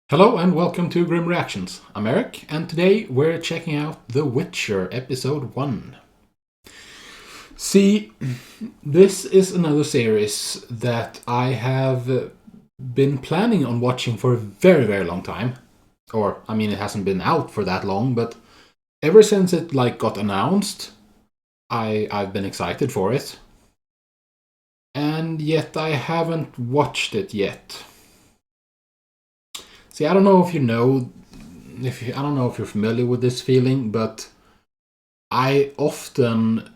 Hello and welcome to Grim Reactions. I'm Eric, and today we're checking out The Witcher Episode 1. See, this is another series that I have been planning on watching for a very, very long time. It hasn't been out for that long, but ever since it got announced, I've been excited for it. And yet I haven't watched it yet. See, I don't know if I don't know if you're familiar with this feeling, but I often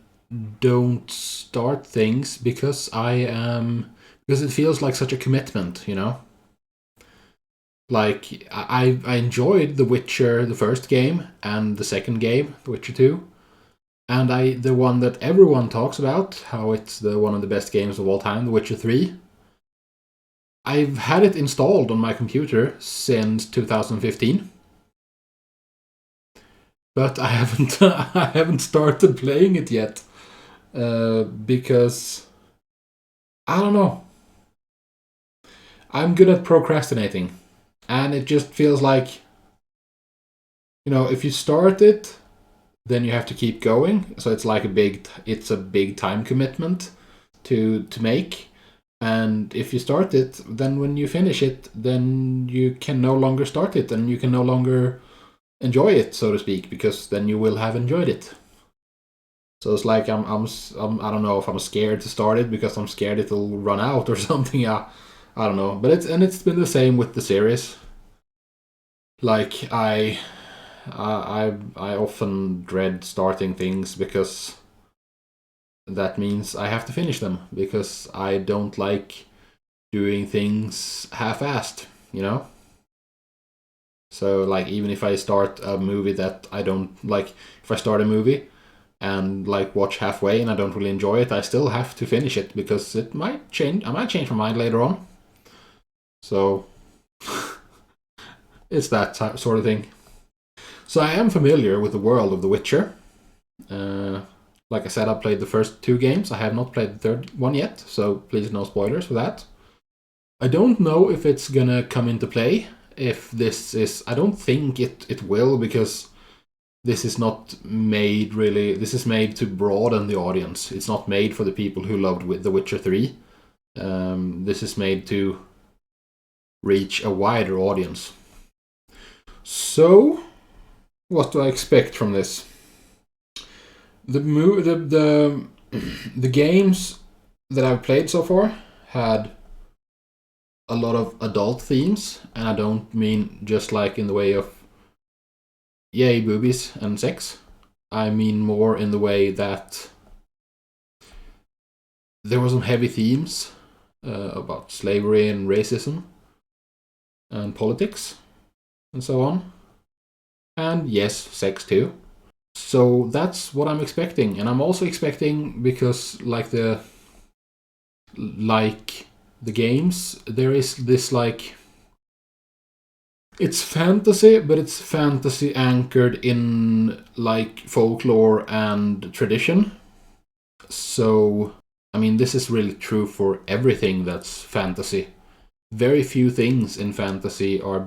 don't start things because because it feels like such a commitment, you know? Like I enjoyed The Witcher, the first game, and the second game, The Witcher 2. And the one that everyone talks about, how it's one of the best games of all time, The Witcher 3. I've had it installed on my computer since 2015, but I haven't I haven't started playing it yet because I don't know. I'm good at procrastinating, and it just feels like if you start it, then you have to keep going. So it's like a big time commitment to make. And if you start it, then when you finish it, then you can no longer start it, and you can no longer enjoy it, so to speak, because then you will have enjoyed it. So it's like I don't know if I'm scared to start it because I'm scared it'll run out or something. Yeah, I don't know, but it's been the same with the series. Like I often dread starting things because that means I have to finish them because I don't like doing things half-assed, you know? So like even if I start a movie that I don't like, if I start a movie and watch halfway and I don't really enjoy it, I still have to finish it because it might change. I might change my mind later on. So it's that sort of thing. So I am familiar with the world of The Witcher. Like I said, I played the first two games. I have not played the third one yet, so please no spoilers for that. I don't know if it's gonna come into play. If this is, I don't think it will, because this is not made really. This is made to broaden the audience. It's not made for the people who loved The Witcher 3. This is made to reach a wider audience. So, what do I expect from this? The games that I've played so far had a lot of adult themes, and I don't mean just like in the way of yay boobies and sex. I mean more in the way that there were some heavy themes about slavery and racism and politics and so on, and yes, sex too. So that's what I'm expecting, and I'm also expecting, because like the games, there is this it's fantasy, but it's fantasy anchored in folklore and tradition. So I mean, this is really true for everything that's fantasy. Very few things in fantasy are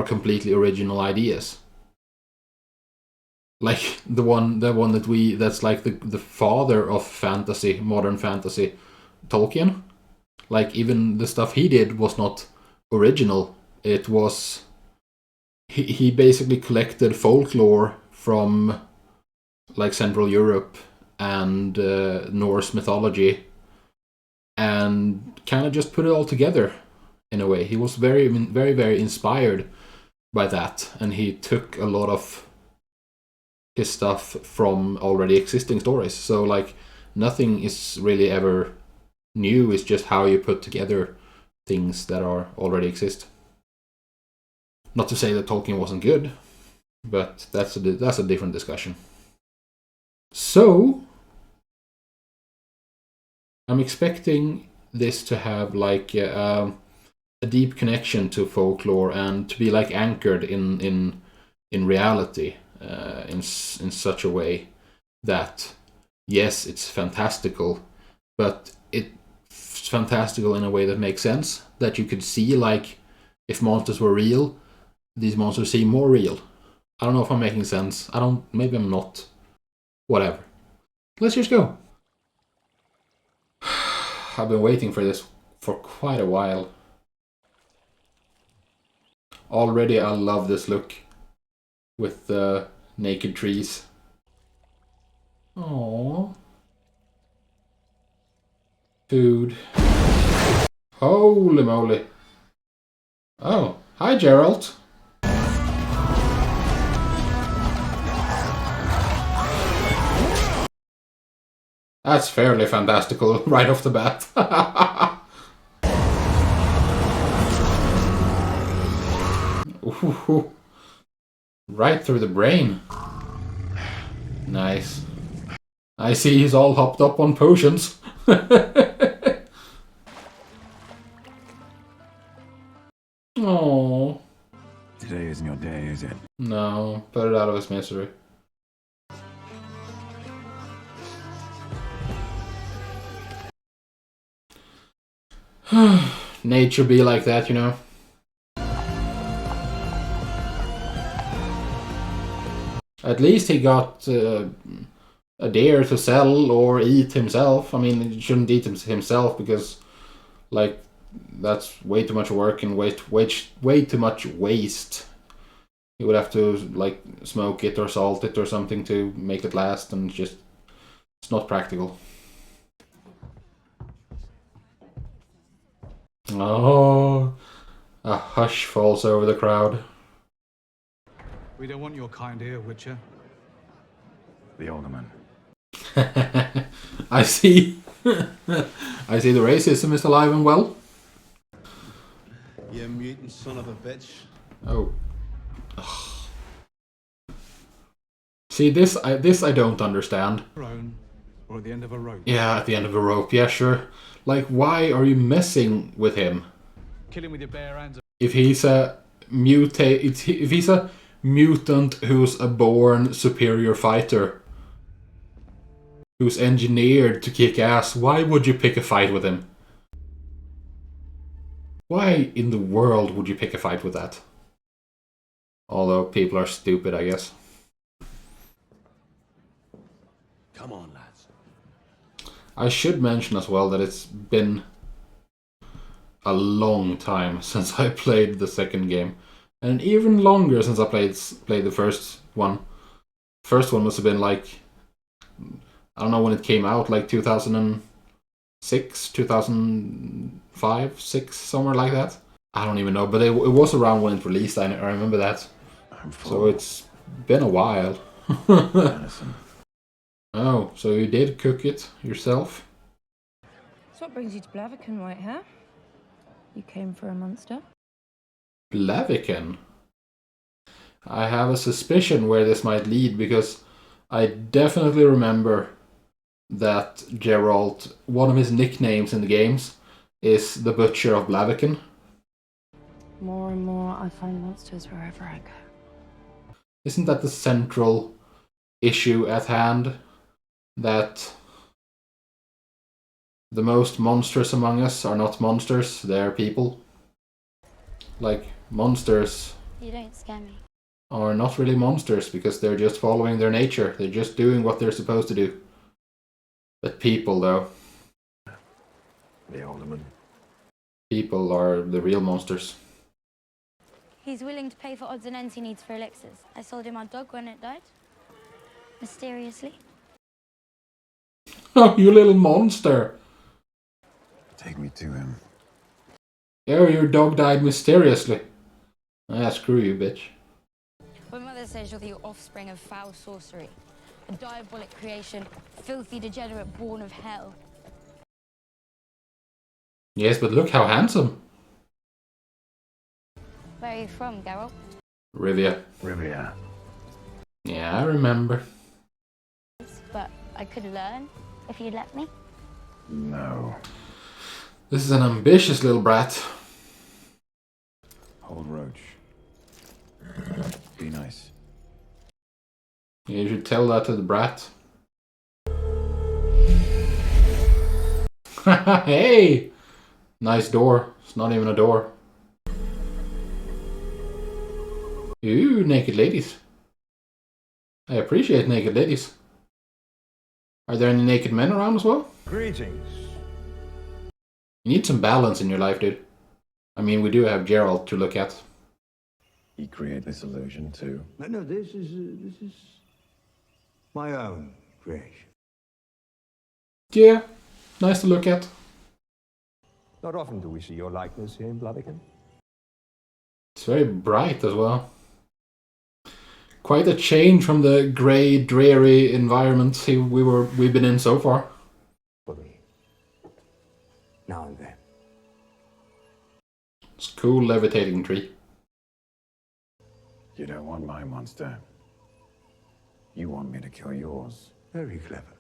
completely original ideas. Like that's like the father of fantasy, modern fantasy, Tolkien. Like even the stuff he did was not original. It was he basically collected folklore from Central Europe and Norse mythology and kind of just put it all together in a way. He was very, very, very inspired by that, and he took a lot of his stuff from already existing stories. So nothing is really ever new. It's just how you put together things that are already exist. Not to say that Tolkien wasn't good, but that's a different discussion. So I'm expecting this to have a deep connection to folklore and to be anchored in reality in such a way that yes, it's fantastical, but it's fantastical in a way that makes sense, that you could see if monsters were real, these monsters seem more real. I don't know if I'm making sense. Maybe I'm not. Whatever. Let's just go. I've been waiting for this for quite a while. Already I love this look with the naked trees. Aww. Food. Holy moly. Oh, hi Gerald. That's fairly fantastical right off the bat. Ooh, right through the brain. Nice. I see he's all hopped up on potions. Aww. Today isn't your day, is it? No, put it out of his misery. Nature be like that, you know. At least he got a deer to sell or eat himself. I mean, he shouldn't eat himself because, like, that's way too much work and way too much waste. He would have to, like, smoke it or salt it or something to make it last, and just, it's not practical. Oh, a hush falls over the crowd. We don't want your kind here, Witcher. The alderman. I see. I see the racism is alive and well. You mutant son of a bitch. Oh. Ugh. See, this I don't understand. Or at the end of a rope. Yeah, at the end of a rope. Yeah, sure. Like, why are you messing with him? Kill him with your bare hands. If he's a if he's a mutant who's a born superior fighter, who's engineered to kick ass, why would you pick a fight with him? Why in the world would you pick a fight with that? Although people are stupid, I guess. Come on, lads. I should mention as well that it's been a long time since I played the second game. And even longer since I played the first one. First one must have been like, I don't know when it came out, like 2006, 2005, 6, somewhere like that. I don't even know, but it was around when it released, I remember that. So it's been a while. Oh, so you did cook it yourself? So what brings you to Blaviken, white hair? You came for a monster? Blaviken? I have a suspicion where this might lead, because I definitely remember that Geralt, one of his nicknames in the games, is the Butcher of Blaviken. More and more I find monsters wherever I go. Isn't that the central issue at hand? That the most monstrous among us are not monsters, they're people. Like, monsters You don't scare me. are not really monsters because they're just following their nature. They're just doing what they're supposed to do. But people, though. The alderman. People are the real monsters. He's willing to pay for odds and ends he needs for elixirs. I sold him our dog when it died. Mysteriously. Oh, you little monster! Take me to him. Oh, your dog died mysteriously. Ah, screw you, bitch. My mother says you're the offspring of foul sorcery. A diabolic creation, filthy degenerate born of hell. Yes, but look how handsome. Where are you from, Geralt? Rivia. Rivia. Yeah, I remember. But I could learn if you'd let me. No. This is an ambitious little brat. Hold Roach. Be nice. You should tell that to the brat. Hey! Nice door. It's not even a door. Ooh, naked ladies. I appreciate naked ladies. Are there any naked men around as well? Greetings. You need some balance in your life, dude. I mean, we do have Gerald to look at. You create this illusion too. No, this is my own creation. Yeah, nice to look at. Not often do we see your likeness here in Blaviken. It's very bright as well. Quite a change from the grey, dreary environment we've been in so far. For me. Now and then. It's a cool levitating tree. You don't want my monster. You want me to kill yours. Very clever.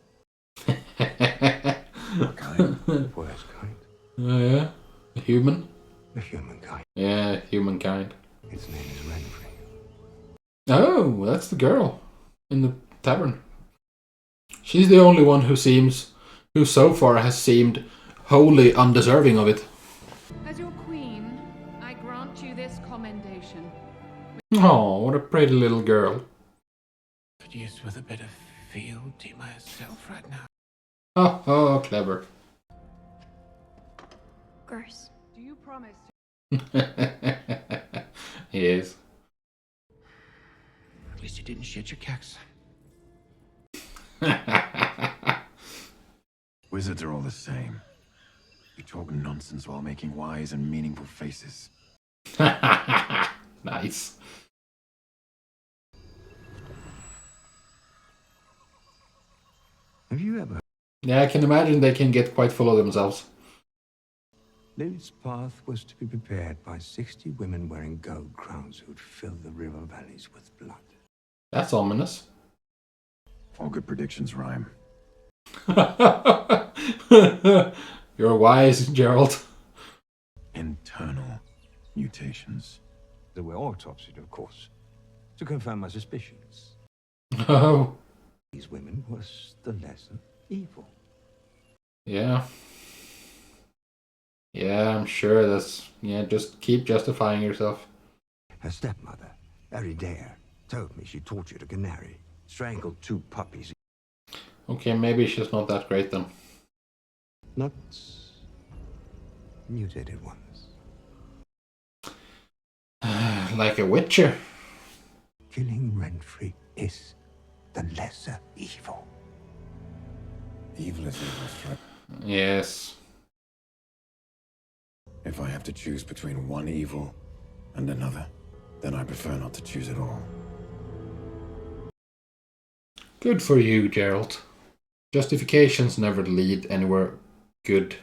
What kind? The worst kind. Yeah, a human. The humankind. Yeah, humankind. Its name is Renfrey. Oh, that's the girl in the tavern. She's the only one who so far has seemed wholly undeserving of it. As your queen, I grant you this commendation. Oh, what a pretty little girl. Could use with a bit of feel to myself right now. Oh, clever. Gross. Do you promise Yes. At least you didn't shit your cacks. Wizards are all the same. You talk nonsense while making wise and meaningful faces. Nice. Have you ever? Yeah, I can imagine they can get quite full of themselves. Lilith's path was to be prepared by 60 women wearing gold crowns who'd fill the river valleys with blood. That's ominous. All good predictions rhyme. You're wise, Gerald. Internal mutations. They were autopsied, of course, to confirm my suspicions. Oh. These women was the lesser evil. Yeah. Yeah, I'm sure that's... Yeah, just keep justifying yourself. Her stepmother, Eridare, told me she tortured a canary, strangled 2 puppies. Okay, maybe she's not that great then. Not mutated ones. Like a witcher. Killing Renfrey is the lesser evil. Evil is evil, right? Yes. If I have to choose between one evil and another, then I prefer not to choose at all. Good for you, Gerald. Justifications never lead anywhere good.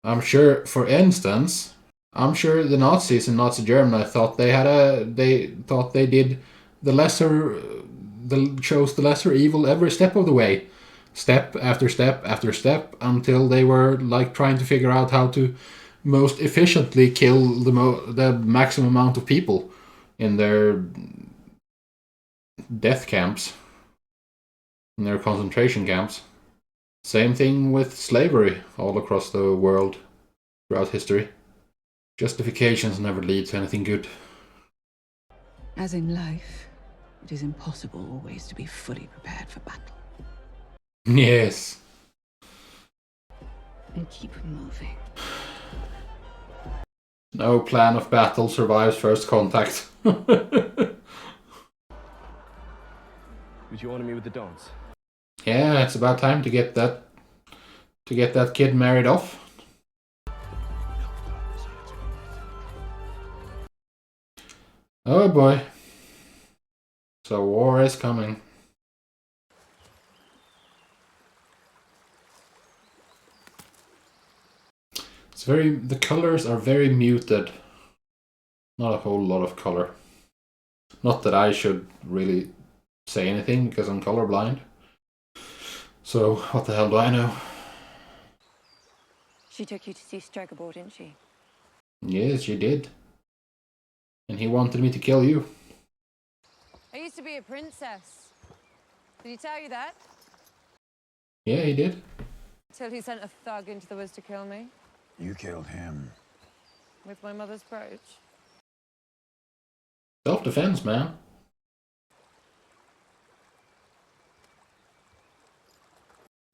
I'm sure, for instance, the Nazis in Nazi Germany thought they did chose the lesser evil every step of the way. Step after step after step, until they were like trying to figure out how to most efficiently kill the maximum amount of people in their death camps, in their concentration camps. Same thing with slavery all across the world throughout history. Justifications never lead to anything good. As in life, it is impossible always to be fully prepared for battle. Yes. And keep moving. No plan of battle survives first contact. Would you honor me with the dance? Yeah, it's about time to get that kid married off. Oh boy. So war is coming. The colors are very muted. Not a whole lot of color. Not that I should really say anything because I'm colorblind. So what the hell do I know? She took you to see Stregobor, didn't she? Yes, she did. And he wanted me to kill you. I used to be a princess. Did he tell you that? Yeah, he did. Till he sent a thug into the woods to kill me. You killed him. With my mother's brooch. Self-defense, man.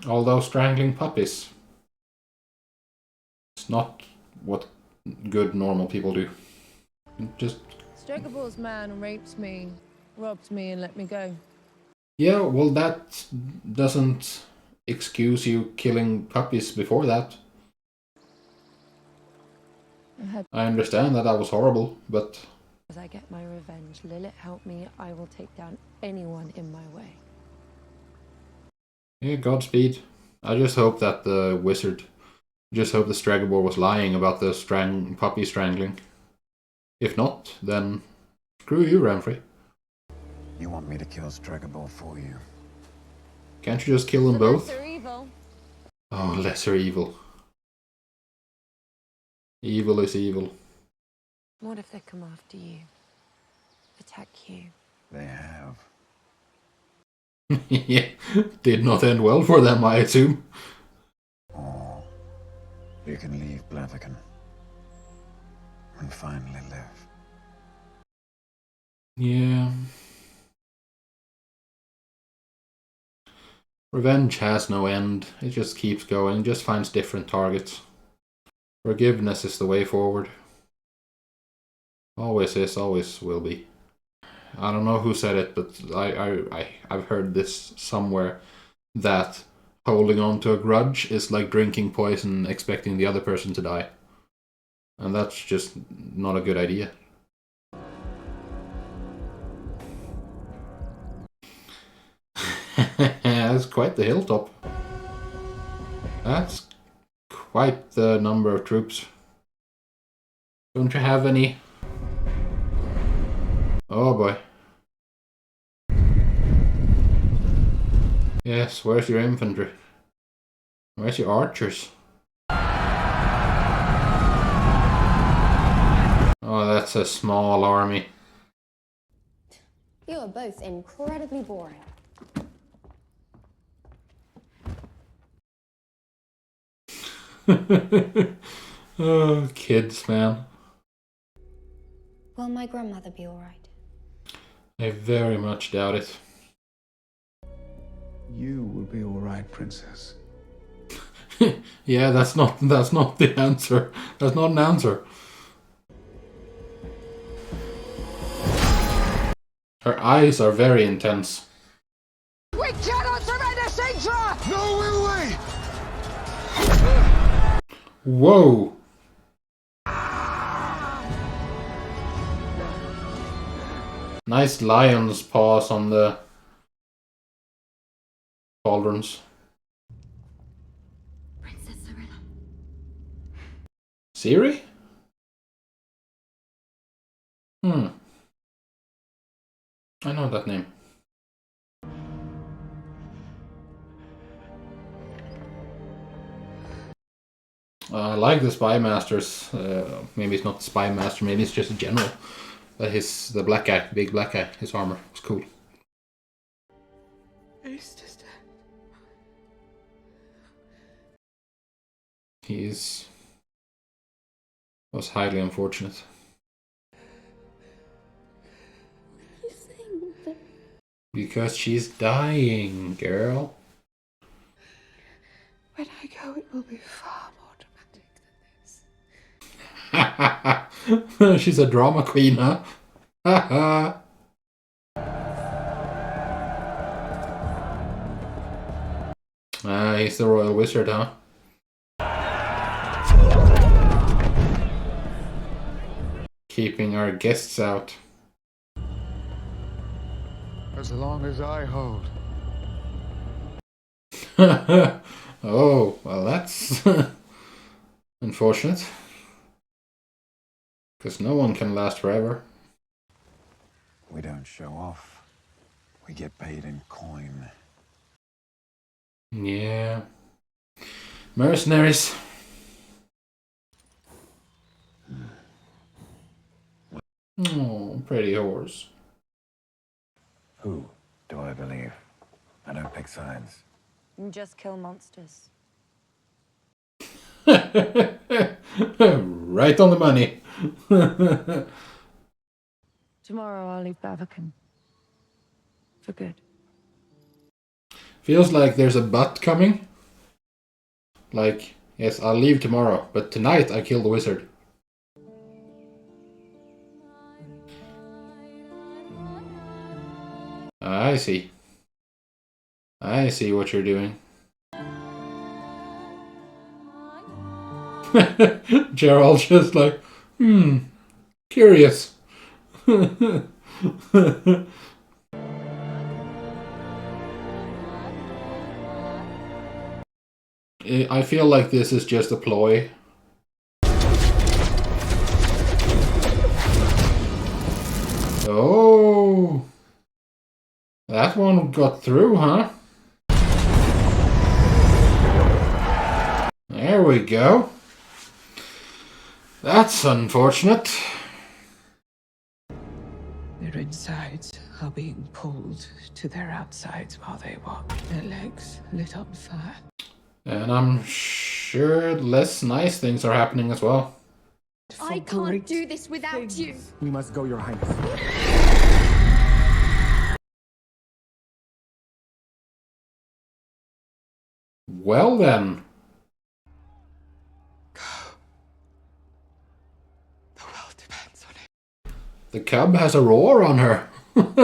Although strangling puppies, it's not what good normal people do. Just... Stregabor's man raped me, robbed me, and let me go. Yeah, well, that doesn't excuse you killing puppies before that. I understand that was horrible, but... As I get my revenge, Lilith, help me, I will take down anyone in my way. Yeah, Godspeed. I just hope that the wizard... Just hope the Stregobor was lying about the puppy strangling. If not, then screw you, Ramfrey. You want me to kill Stregobor for you? Can't you just kill them both? Lesser evil. Oh, lesser evil. Evil is evil. What if they come after you? Attack you? They have. Yeah, did not end well for them, I assume. Or you can leave Blaviken and finally live. Yeah. Revenge has no end. It just keeps going, just finds different targets. Forgiveness is the way forward. Always is, always will be. I don't know who said it, but I've heard this somewhere, that holding on to a grudge is like drinking poison expecting the other person to die. And that's just not a good idea. That's quite the hilltop. That's quite the number of troops. Don't you have any? Oh boy. Yes, where's your infantry? Where's your archers? Oh, that's a small army. You are both incredibly boring. Oh, kids, man. Will my grandmother be all right? I very much doubt it. You will be all right, princess. Yeah, that's not the answer. That's not an answer. Her eyes are very intense. We cannot surrender Sintra! No, will we? Whoa! Nice lion's paws on the cauldrons. Princess Cirilla. Siri? I know that name. I like the spy masters. Maybe it's not the spy master. Maybe it's just a general. But the black guy, big black guy, his armor was cool. Was highly unfortunate. Because she's dying, girl. When I go, it will be far more dramatic than this. She's a drama queen, huh? He's the royal wizard, huh? Keeping our guests out. As long as I hold. Oh, well, that's unfortunate. Because no one can last forever. We don't show off. We get paid in coin. Yeah. Mercenaries. Oh, pretty horse. Who do I believe? I don't pick sides. You just kill monsters. Right on the money. Tomorrow I'll leave Bavican. For good. Feels like there's a but coming. Like, yes, I'll leave tomorrow, but tonight I kill the wizard. I see. I see what you're doing. Gerald just like, curious. I feel like this is just a ploy. Oh, that one got through, huh? There we go. That's unfortunate. Their insides are being pulled to their outsides while they walk. Their legs lit on fire. And I'm sure less nice things are happening as well. I can't do this without you. We must go, Your Highness. Well then. The world depends on it. The cub has a roar on her. Find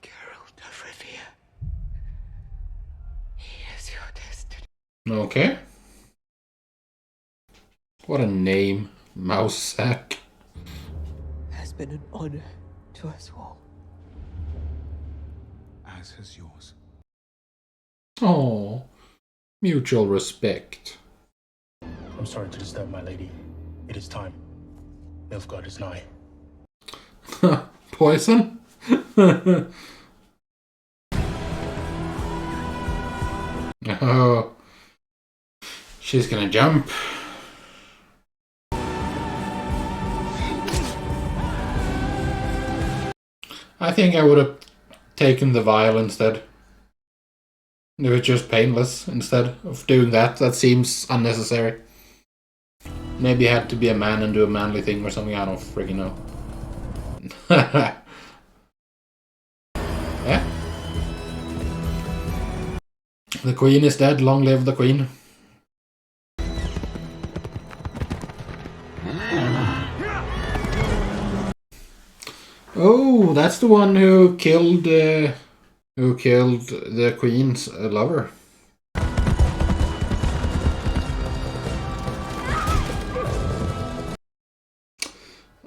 Geralt of Rivia. He is your destiny. Okay. What a name, Mouse Sack. Has been an honor to us all. As has yours. Oh, mutual respect. I'm sorry to disturb my lady. It is time. Nilfgaard is nigh. Poison? Oh, she's gonna jump. I think I would have taken the vial instead. If it's just painless instead of doing that. That seems unnecessary. Maybe I had to be a man and do a manly thing or something. I don't freaking know. Yeah. The queen is dead. Long live the queen. Oh, that's the one who killed the queen's lover.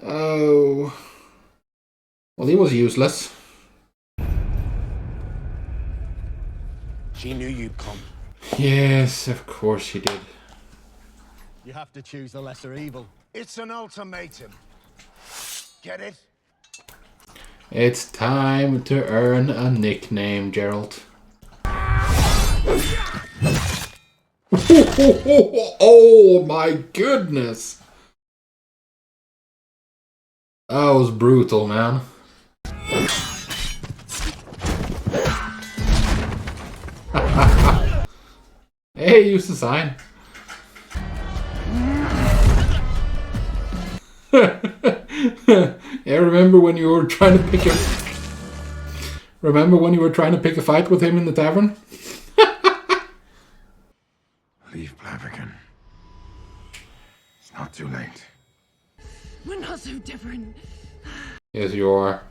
Oh, well, he was useless. She knew you'd come. Yes, of course she did. You have to choose the lesser evil. It's an ultimatum. Get it? It's time to earn a nickname, Gerald. Oh my goodness! That was brutal, man. Hey, use the sign. Yeah, remember when you were trying to pick a... Remember when you were trying to pick a fight with him in the tavern? Leave Blaviken. It's not too late. We're not so different. Yes, you are.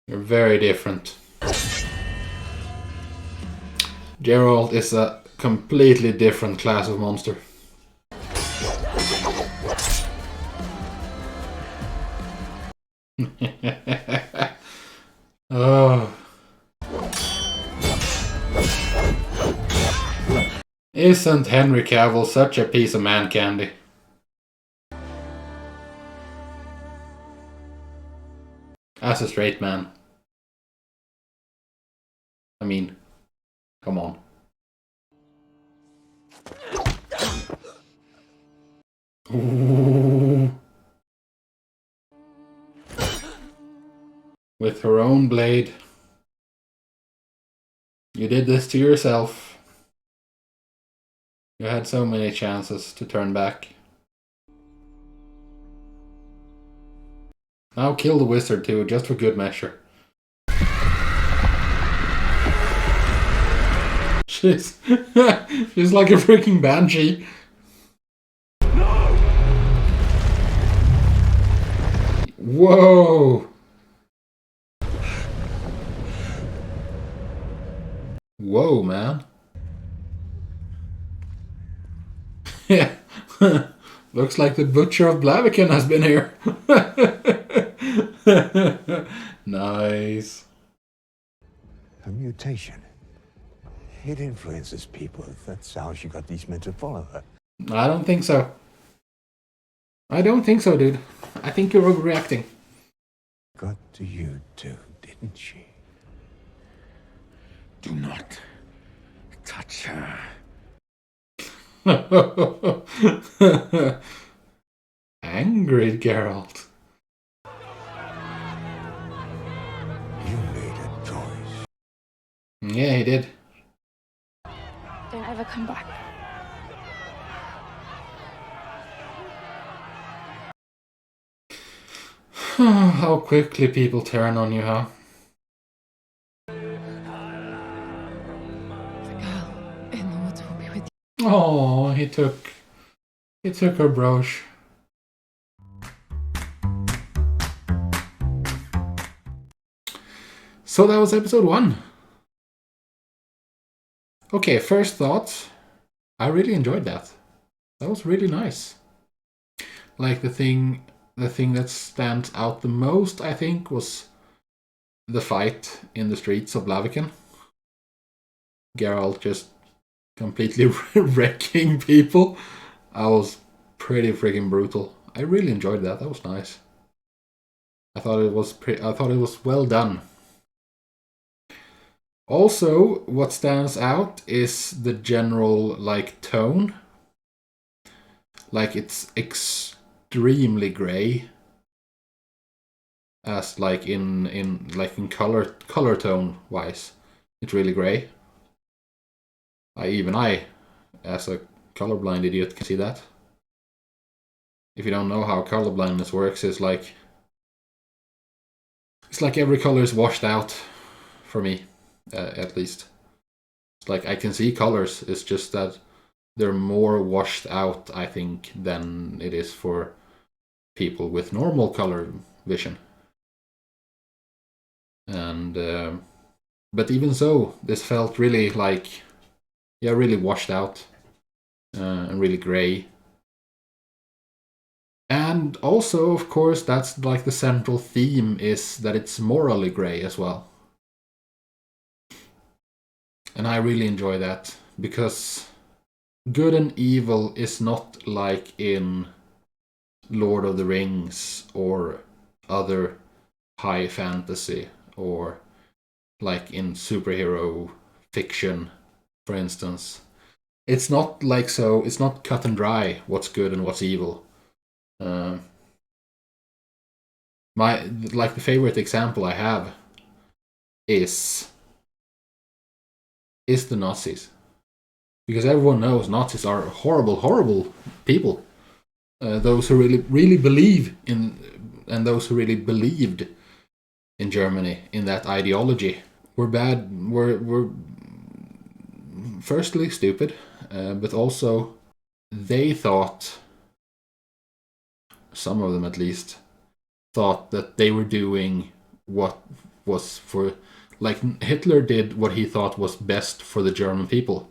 You're very different. Geralt is a completely different class of monster. Oh. Isn't Henry Cavill such a piece of man candy? As a straight man. I mean, come on. Ooh. With her own blade. You did this to yourself. You had so many chances to turn back. Now kill the wizard too, just for good measure. She's like a freaking banshee. Whoa! Whoa, man. Yeah. Looks like the Butcher of Blaviken has been here. Nice. A mutation. It influences people. That's how she got these men to follow her. I don't think so. I don't think so, dude. I think you're overreacting. Got to you too, didn't she? Do not touch her. Angry Geralt. You made a choice. Yeah, he did. Don't ever come back. How quickly people turn on you, huh? The girl in the woods will be with you. Oh, he took her brooch. So that was episode 1. Okay, first thoughts. I really enjoyed that. That was really nice. Like the thing that stands out the most, I think, was the fight in the streets of Blaviken. Geralt just completely wrecking people. That was pretty freaking brutal. I really enjoyed that. That was nice. I thought it was well done. Also, what stands out is the general like tone. Like it's extremely grey. As like in color tone wise, it's really grey. Even I, as a colorblind idiot, can see that. If you don't know how colorblindness works, it's like every color is washed out for me, at least. It's like I can see colors. It's just that they're more washed out, I think, than it is for people with normal color vision. And but even so, this felt really really washed out and really grey. And also, of course, that's like the central theme is that it's morally grey as well. And I really enjoy that because good and evil is not like in Lord of the Rings or other high fantasy or like in superhero fiction, for instance. It's not like so, it's not cut and dry what's good and what's evil. The favorite example I have is the Nazis. Because everyone knows Nazis are horrible, horrible people. Those who really believe in, and those who really believed in Germany in that ideology were bad. Were firstly stupid, but also they thought, some of them at least, thought that they were doing what was for, like Hitler did what he thought was best for the German people.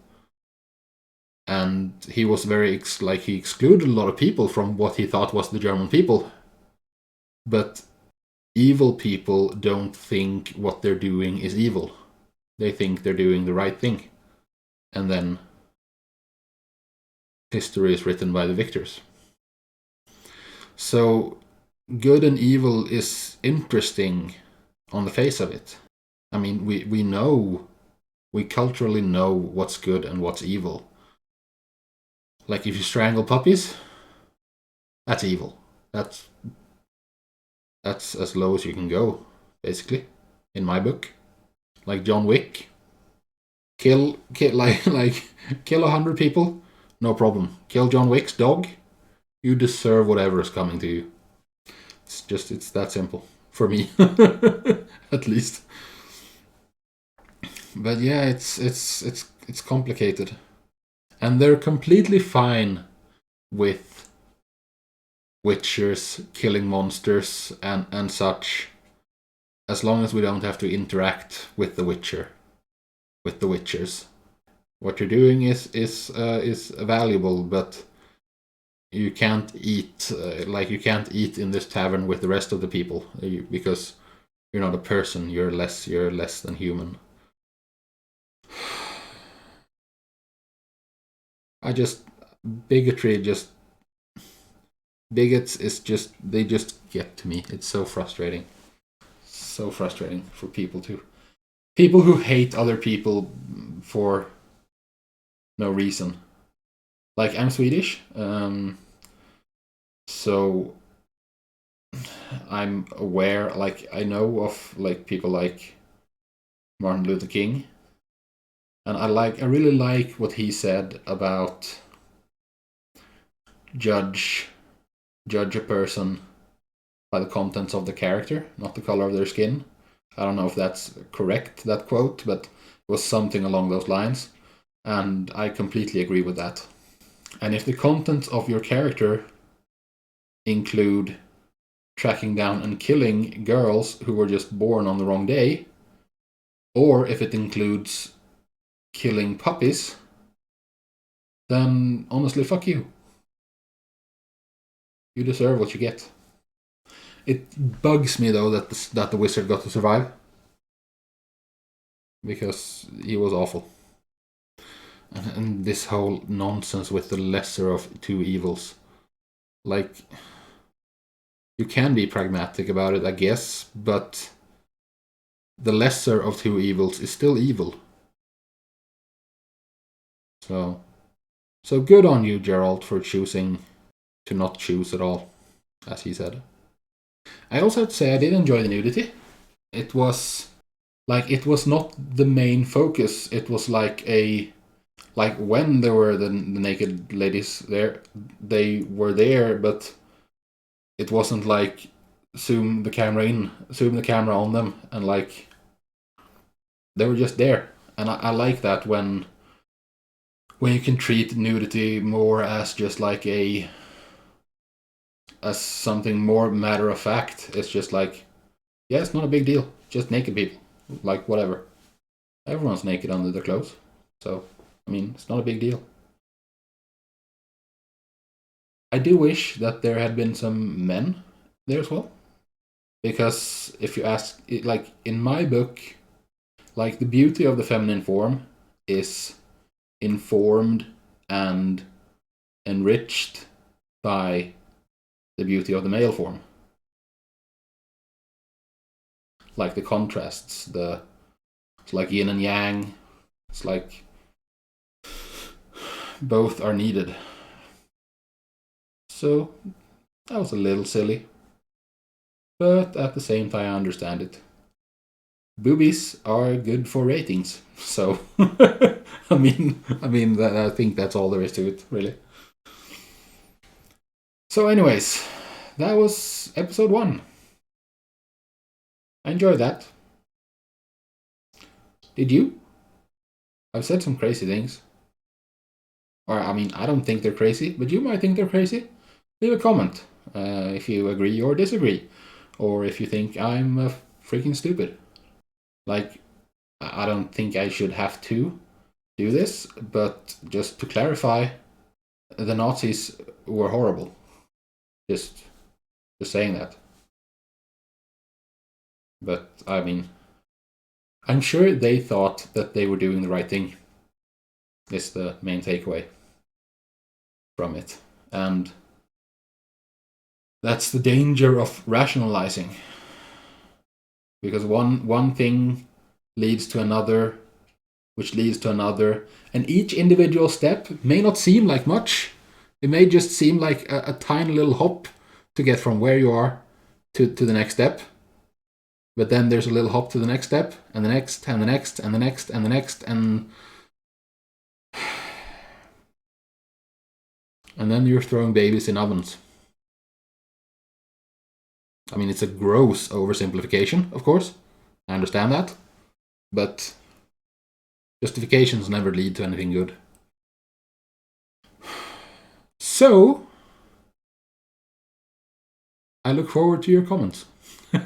And he was he excluded a lot of people from what he thought was the German people. But evil people don't think what they're doing is evil. They think they're doing the right thing. And then history is written by the victors. So good and evil is interesting on the face of it. I mean, we culturally know what's good and what's evil. Like if you strangle puppies, that's evil. That's as low as you can go, basically, in my book. Like John Wick, kill 100 people, no problem. Kill John Wick's dog, you deserve whatever is coming to you. It's that simple for me, at least. But yeah, it's complicated, and they're completely fine with witchers killing monsters and such, as long as we don't have to interact with the witchers. What you're doing is valuable, but you can't eat you can't eat in this tavern with the rest of the people, because you're not a person. You're less than human. Bigots is just, they just get to me. It's so frustrating. So frustrating for people who hate other people for no reason. Like, I'm Swedish, so I'm aware, like, I know of like people like Martin Luther King, and I really like what he said about judge a person by the contents of the character, not the color of their skin. I don't know if that's correct, that quote, but it was something along those lines, and I completely agree with that. And if the contents of your character include tracking down and killing girls who were just born on the wrong day, or if it includes killing puppies, then honestly, fuck you. You deserve what you get. It bugs me though that the wizard got to survive, because he was awful. And this whole nonsense with the lesser of two evils. Like, you can be pragmatic about it, I guess, but the lesser of two evils is still evil. So good on you, Geralt, for choosing to not choose at all, as he said. I also have to say I did enjoy the nudity. It was not the main focus. It was like when there were the naked ladies there, they were there, but it wasn't like zoom the camera on them, and like they were just there. And I like that when you can treat nudity more as just like as something more matter of fact. It's just like, yeah, it's not a big deal. Just naked people. Like, whatever. Everyone's naked under their clothes. So, I mean, it's not a big deal. I do wish that there had been some men there as well. Because if you ask, like, in my book, like, the beauty of the feminine form is informed and enriched by the beauty of the male form. Like the contrasts, it's like yin and yang. It's like both are needed. So that was a little silly, but at the same time I understand it. Boobies are good for ratings, so I mean, I think that's all there is to it, really. So, anyways, that was episode 1. I enjoyed that. Did you? I've said some crazy things. Or, I mean, I don't think they're crazy, but you might think they're crazy. Leave a comment if you agree or disagree, or if you think I'm freaking stupid. Like, I don't think I should have to do this, but just to clarify, the Nazis were horrible. Just saying that. But, I mean, I'm sure they thought that they were doing the right thing. Is the main takeaway from it. And that's the danger of rationalizing. Because one thing leads to another, which leads to another, and each individual step may not seem like much. It may just seem like a tiny little hop to get from where you are to the next step. But then there's a little hop to the next step, and the next, and the next, and the next, and the next, and then you're throwing babies in ovens. I mean, it's a gross oversimplification, of course. I understand that. But justifications never lead to anything good. So, I look forward to your comments. And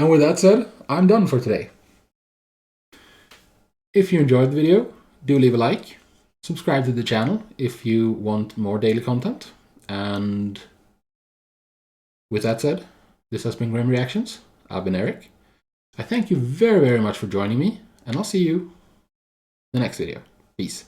with that said, I'm done for today. If you enjoyed the video, do leave a like. Subscribe to the channel if you want more daily content. And with that said, this has been Grim Reactions. I've been Eric. I thank you very, very much for joining me, and I'll see you in the next video. Peace.